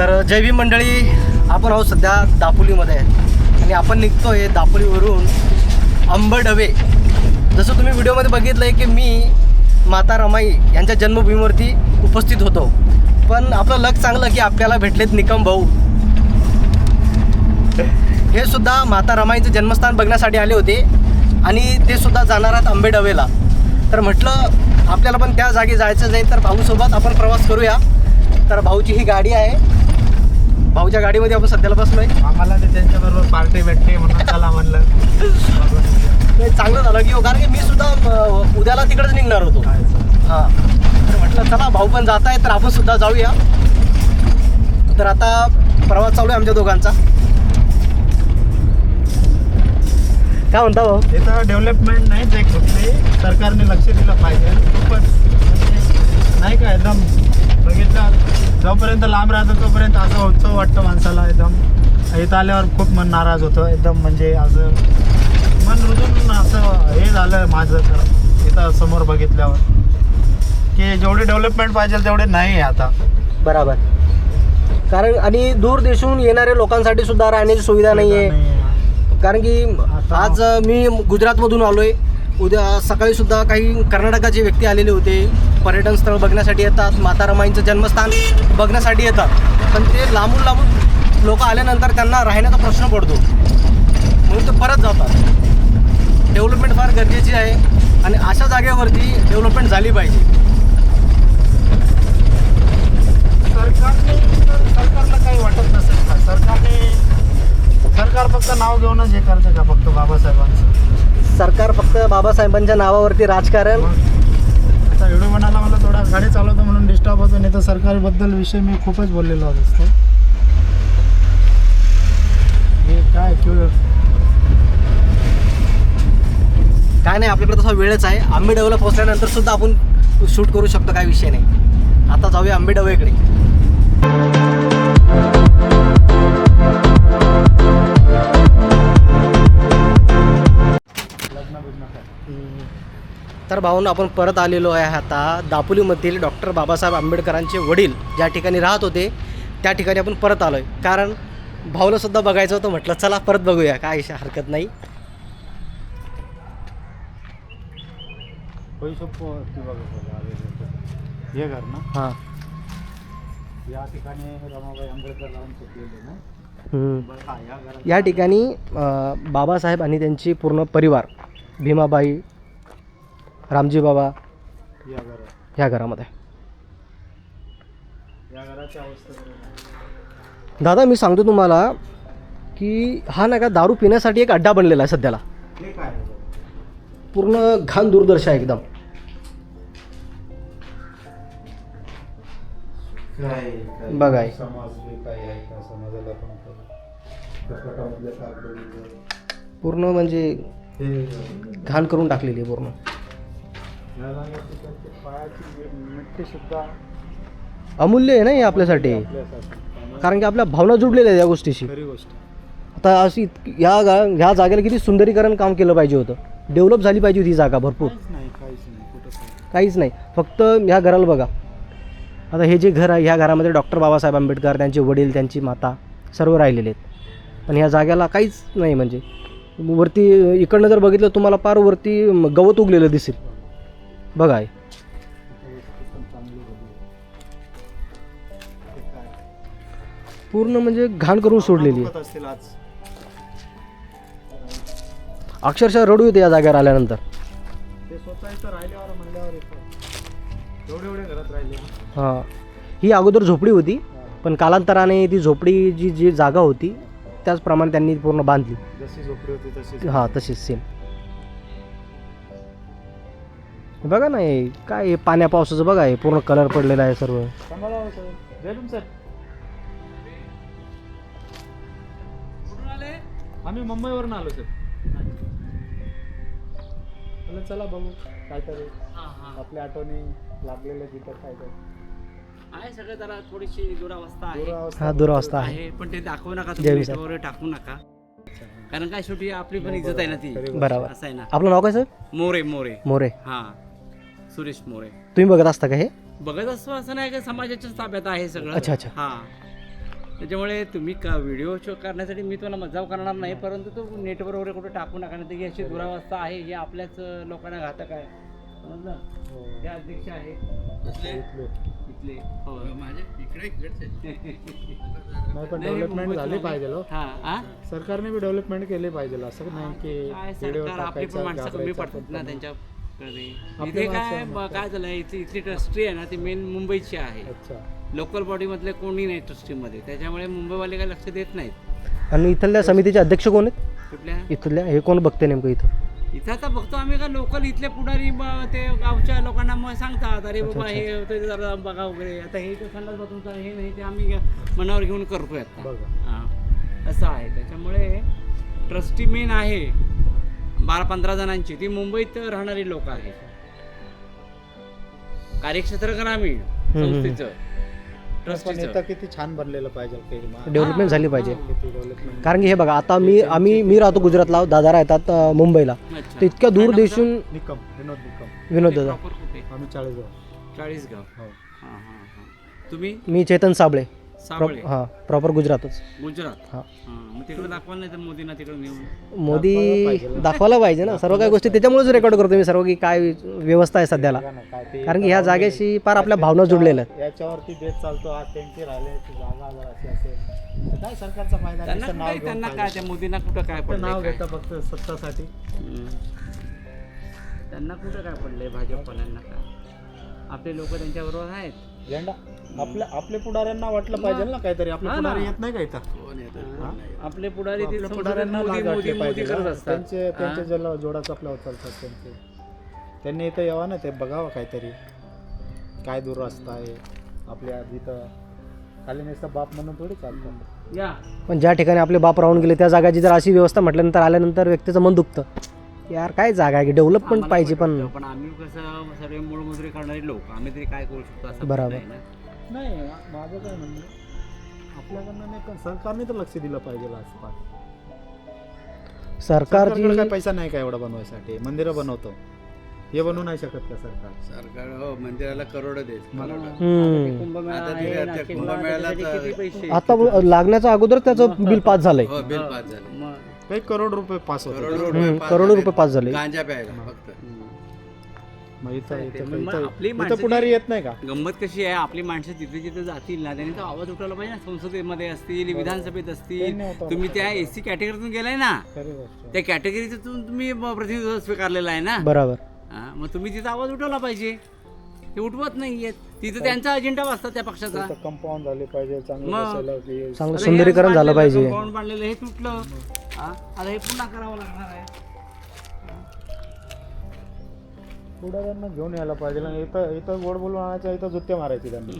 तर जय भीम मंडळी, आपण आहोत सध्या दापोलीमध्ये आणि आपण निघतोय दापोलीवरून अंबडवे. जसं तुम्ही व्हिडिओमध्ये बघितलं आहे की मी माता रमाई यांच्या जन्मभूमीवरती उपस्थित होतो, पण आपलं लक चांगलं की आपल्याला भेटलेत निकम भाऊ. हे सुद्धा माता रमाईचं जन्मस्थान बघण्यासाठी आले होते आणि ते सुद्धा जाणार आहेत अंबेडवेला. तर म्हटलं आपल्याला पण त्या जागी जायचं जाईल, तर भाऊसोबत आपण प्रवास करूया. तर भाऊची ही गाडी आहे, भाऊच्या गाडीमध्ये आपण सध्याला बसलोय. आम्हाला ते त्यांच्याबरोबर पार्टी भेटते म्हणून चला म्हणलं. चांगलं झालं की कारण की मी सुद्धा उद्याला तिकडेच निघणार होतो. हां, तर म्हटलं चला भाऊ पण जात आहे तर आपण सुद्धा जाऊया. तर आता प्रवास चालू आहे आमच्या दोघांचा. काय म्हणता भाऊ? इथं डेव्हलपमेंट नाहीच एक कुठली, सरकारने लक्ष दिलं पाहिजे. खूपच नाही का एकदम बघितलं जोपर्यंत लांब राहतो तोपर्यंत असं उत्सव वाटतं माणसाला. एकदम इथं आल्यावर खूप मन नाराज होतं एकदम, म्हणजे असं मन रुजून असं हे झालं माझं. तर इथं समोर बघितल्यावर की जेवढे डेव्हलपमेंट पाहिजे तेवढे नाही आहे आता. बरोबर, कारण आणि दूर देशून येणाऱ्या लोकांसाठी सुद्धा राहण्याची सुविधा नाही आहे. कारण की आज मी गुजरातमधून आलो आहे. उद्या सकाळी सुद्धा काही कर्नाटकाचे व्यक्ती आलेले होते. पर्यटन स्थळ बघण्यासाठी येतात, माता रमाईंचं जन्मस्थान बघण्यासाठी येतात, पण ते लांबून लांबून लोक आल्यानंतर त्यांना राहण्याचा प्रश्न पडतो, म्हणून ते परत जातात. डेव्हलपमेंट फार गरजेची आहे आणि अशा जागेवरती डेव्हलपमेंट झाली पाहिजे. सरकारला काही वाटत नसेल का? सरकार फक्त नाव घेऊनच हे करतं का फक्त बाबासाहेबांचं? सरकार फक्त बाबासाहेबांच्या नावावरती राजकारण. आता व्हिडिओ बनायला मला थोडा गाडी चालवतो म्हणून डिस्टर्ब होतो, नाही तर सरकारबद्दल विषय मी खूपच बोललेलो असतो. हे काय काय नाही, आपल्याकडे तसा वेळच आहे. अंबेडवेला पोहोचल्यानंतर सुद्धा आपण शूट करू शकतो, काय विषय नाही. आता जाऊया अंबेडवेकडे. तर भाऊन आपण परत आलेलो आहे आता दापोलीमधील डॉक्टर बाबासाहेब आंबेडकरांचे वडील ज्या ठिकाणी राहत होते त्या ठिकाणी आपण परत आलो आहे. कारण भाऊला सुद्धा बघायचं होतं, म्हटलं चला परत बघूया, काय हरकत नाही. हे घर ना, हां, या ठिकाणी रमाबाई आंबेडकर लावून चुकलेले ना. या ठिकाणी बाबासाहेब आणि त्यांची पूर्ण परिवार, भीमाबाई, रामजी बाबा, ह्या घरामध्ये. या घराची अवस्था दादा मी सांगतो तुम्हाला की हा नाही का दारू पिण्यासाठी एक अड्डा बनलेला आहे सध्याला. हे काय पूर्ण घाण दुर्दर्श आहे एकदम. बघा समाज काय आहे का? समाजाला पूर्ण म्हणजे घाण करून टाकलेली आहे पूर्ण. पायाची मिट्टी सुद्धा अमूल्य आहे ना हे आपल्यासाठी, कारण की आपल्या भावना जुडलेल्या आहेत या गोष्टीशी. खरी गोष्ट. आता अशी ह्या जागेला किती सुंदरीकरण काम केलं पाहिजे होतं, डेव्हलप झाली पाहिजे होती ही जागा भरपूर. काहीच नाही, फक्त ह्या घराला बघा. आता हे जे घर आहे ह्या घरामध्ये डॉक्टर बाबासाहेब आंबेडकर, त्यांचे वडील, त्यांची माता सर्व राहिलेले आहेत, पण ह्या जागेला काहीच नाही. म्हणजे वरती इकडनं जर बघितलं तुम्हाला पार वरती गवत उगलेलं दिसेल बघा. आहे पूर्ण म्हणजे घाण करून सोडलेली आहे. अक्षरशः रडू येते या जागेवर आल्यानंतर. हां, ही अगोदर झोपडी होती, पण कालांतराने ती झोपडी जी जागा होती त्याचप्रमाणे त्यांनी पूर्ण बांधली. जशी झोपडी होती तशी. हां, तशीच सेम. बघा ना हे काय हे पाण्या पावसाचं बघा, हे पूर्ण कलर पडलेला आहे सर्व. आम्ही मुंबईवरून आलो सर. चला बघू काहीतरी आपल्या आठवणी लागलेल्या तिथं काहीतरी आहे. सगळं जरा थोडीशी दुरावस्था आहे. हा, दुरावस्था आहे, पण ते दाखवू नका, जय भीम तुम्ही टाकू नका, कारण काय शेवटी आपली पण इज्जत आहे ना ती. बरोबर. असं आहे ना. आपलं नाव काय सर? मोरे. मोरे. हा, सुरेश मोरे. तुम्ही बघत असता का हे? बघत असतो असं नाही का, समाजाच्याच ताब्यात आहे सगळं. अच्छा. हा, त्याच्यामुळे तुम्ही का व्हिडिओ शो करण्यासाठी मी तुम्हाला मजाव करणार नाही, परंतु तो नेटवर वगैरे कुठे टाकू नका, नाही तर ही अशी दुरावस्था आहे ही आपल्याच लोकांना घातक आहे. समजलं? ते अध्यक्ष आहे इथले. हो नाही पण नाही, डेव्हलपमेंट मुंबईत झाली पाहिजे हो. हां सरकारने बी डेव्हलपमेंट केली पाहिजे, असं नाही की काय व्हिडिओ सरकार आपली पण माणसं कमी टाकायचा, पडतात ना घाबरायचा. त्यांच्याकडे. आपली इथे माणसं काय काय झालं इथली ट्रस्टी आहे ना ती मेन मुंबईची आहे. अच्छा. लोकल बॉडीमधले कोणी नाही ट्रस्टीमध्ये, त्याच्यामुळे मुंबईवाले काय लक्ष देत नाहीत. आणि इथल्या समितीचे अध्यक्ष कोण आहेत? कुठल्या इथल्या हे कोण बघते नेमकं इथं? इथं आता बघतो आम्ही का लोकल इथले पुढारी ते गावच्या लोकांना मग सांगतात अरे बाबा हे होतं जरा बघा वगैरे. आता हे तर संडास बाथरूमचं हे नाही ते आम्ही मनावर घेऊन करतोय आता. बघा. हां असं आहे. त्याच्यामुळे ट्रस्टी मेन आहे 12-15 जणांची, ती मुंबईत राहणारी लोक आहेत. कार्यक्षेत्र ग्रामीण संस्थेचं पण ट्रस्टीचं इथं किती छान बनलेलं पाहिजे डेव्हलपमेंट झाली पाहिजे. किती डेव्हलपमेंट. कारण की हे बघा आता मी राहतो गुजरातला, दादा राहतात मुंबईला. अच्छा. तर इतक्या दूर काय नाव देशून निकम विनोद निकम विनोद तुझं? दादा. Proper कुठे? आम्ही 40 चाळीसगाव. हो. हां हां हां. तुम्ही मी चेतन साबळे. साबळे हां प्रॉपर गुजरातच. गुजरात. हां. हां मग तिकडे दाखवाल नाही तर मोदींना तिकडे नेऊन. मोदी दाखवायला पाहिजे ना. दाखवायला पाहिजे ना सर्व काही गोष्टी. त्याच्यामुळेच रेकॉर्ड करतो मी सर्व की काय व्यवस्था आहे सध्याला. बघा ना, काय ते कारण की ह्या जागेशी फार आपल्या भावना जुडलेल्या आहेत. याच्यावरती देत चालतो, आज टँकी राहिले ती जागा जर अशी असेल तर काय सरकारचा फायदा? त्यांना नुसतं नाव काय घेऊन त्यांना फायदा. काय त्या मोदींना कुठं काय फक्त पडलंय नाव काय? घेतं फक्त सत्तासाठी. त्यांना कुठं काय पडलंय भाजपवाल्यांना काय? आपले लोक त्यांच्याबरोबर आहेत. झेंडा आपल्या पुढाऱ्यांना वाटलं पाहिजे ना काहीतरी. आपले हा पुढारी ना. येत नाही का इथं? हा? आपले पुढारी ते आपल्या संसदेत पुढाऱ्यांना मोदी लाज मोदी वाटली मोदी पाहिजे करत ना. असतात. त्यांचे हा? जल जोडाच आपल्यावर चालतात त्यांचे. त्यांनी इथं यावं ना, ते बघावं काहीतरी काय दुरवस्था आहे आपल्या इथं. खाली नुसतं बाप म्हणून थोडी चालतं. या पण ज्या ठिकाणी आपले बाप राहून गेले त्या जागाची जर अशी व्यवस्था म्हटल्यानंतर आल्यानंतर व्यक्तीचं मन दुखतं. यार काय जागा आहे की डेव्हलपमेंट आम्हाला पाहिजे पण. पटतं, पण आम्ही कसं सर्व मूळमजुरी करणारे लोक आम्ही तरी काय करू शकतो असं बरोबर. नाही ना. नाही माझं काय म्हणणं आपल्याकडनं नाही, पण सरकारने तर लक्ष दिलं पाहिजे आसपास. सरकारची सरकारकडे काय पैसा नाही का एवढा बनवायसाठी? मंदिरं बनवतो, हे बनवू नाही शकत का सरकार? सरकार हो मंदिराला करोड देत. कुंभमेळा आता आहे, ते नाशिकला, कुंभमेळ्याला त्याच्यासाठी किती पैसे? आता लागण्याच्या अगोदर त्याचं बिल पास झालंय. हो बिल पास झालं. मग काही करोड रुपये पास होते. करोडो रुपये पास झाले. गांजा प्यायला फक्त. मग मग आपली इथं माणसं पुढारी येत नाही का? गंमत कशी आहे, आपली माणसं जिथे जिथे जातील ना त्यांनी तो आवाज उठवला पाहिजे ना. संसदेमध्ये असतील, विधानसभेत असतील, त्यांनी उठवलं तुम्ही त्या एसी कॅटेगरीतून गेलाय ना, खरी गोष्ट आहे. त्या कॅटेगरीतून तुम्ही प्रतिनिधित्व स्वीकारलेलं आहे ना. बरोबर. हा, मग तुम्ही तिथं आवाज उठवला पाहिजे. ते उठवत नाहीयेत. तिथं त्यांचा अजेंडा असतात त्या पक्षाचा. इथं कंपाऊंड झाले पाहिजे, चांगलं मग. बसायला हे चांगलं अरे सुंदरीकरण हे झालं पाहिजे. कंपाऊंड बांधलेलं हे तुटलं. हा, आता हे पुन्हा करावं लागणार आहे. पुढाऱ्यांना घेऊन यायला पाहिजे ना. इथं गोड बोलून आणायच्या, इथं जुत्ते मारायचे त्यांनी.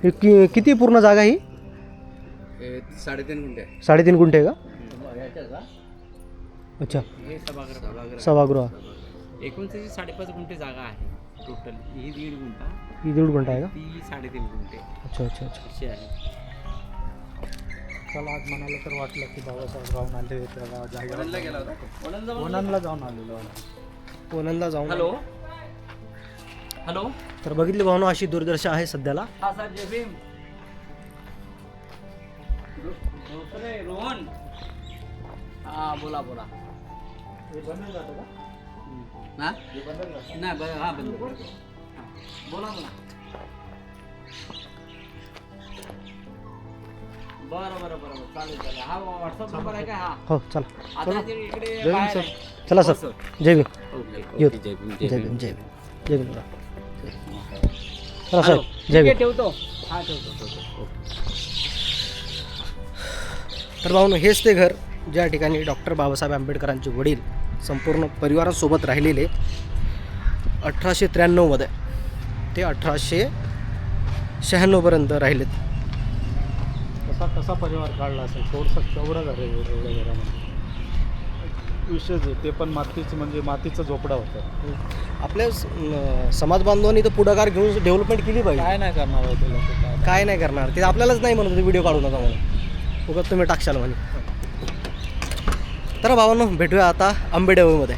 हे किती पूर्ण जागा ही? हे 3.5 गुंठे आहे. 3.5 गुंठे आहे का? ह्याच्याचा अच्छा. हे सभागृह सभागृह एकूण त्याची 5.5 गुंठे जागा आहे टोटल. ही 1.5 गुंठा, ही 1.5 गुंठा आहे का? ती 3.5 गुंठे अच्छा अच्छा अच्छा. अशी आहे. चला आज म्हणाला तर वाटलं की बाबासाहेब जाऊन आले त्या जागेवर. वडणला गेला होता. वनांला जाऊन आलेलो. ओनंदला जाऊन. हॅलो हॅलो तर बघितली भावना अशी दुर्दशा आहे सध्याला. हा सर जय भीम. रोहन हा बोला बोला. हे बनलं जातं का? हा हे बनलं जातं? नाही बरं हा बंद कर. हा, बोला बोला. बरं बरं बरं बरं चालेल चालेल. हा व्हॉट्सअप नंबर आहे का? हा हो चला. आता ते इकडे जय भीम बाहेर सर. आहे. चला हो, सर. जय भीम. ओके येऊ. ओके, जय भीम जय जय भीम भीम. जय भीम जय भीम. चला हॅलो, साहेब जय ठीक आहे, भीम. ठेवतो. हा ठेवतो. ओके. तर भाऊन हेच ते घर ज्या ठिकाणी डॉक्टर बाबासाहेब आंबेडकरांचे वडील संपूर्ण परिवारासोबत राहिलेले 1893 मध्ये ते 1896 पर्यंत राहिलेत. कसा परिवार काढला असेल? केवढं घर आहे एवढ्या घरामध्ये. विशेष आहे ते पण मातीचं, म्हणजे मातीचं झोपडा होतं. आपल्या समाज बांधवांनी तर पुढाकार घेऊन डेव्हलपमेंट केली पाहिजे. काय नाही करणार होते लोक? काय नाही करणार ते आपल्यालाच नाही म्हणत होते व्हिडिओ काढू नका म्हणून. उगाच तुम्ही टाकशाल म्हणे. तर भावांनो भेटूया आता आंबेडेवमध्ये.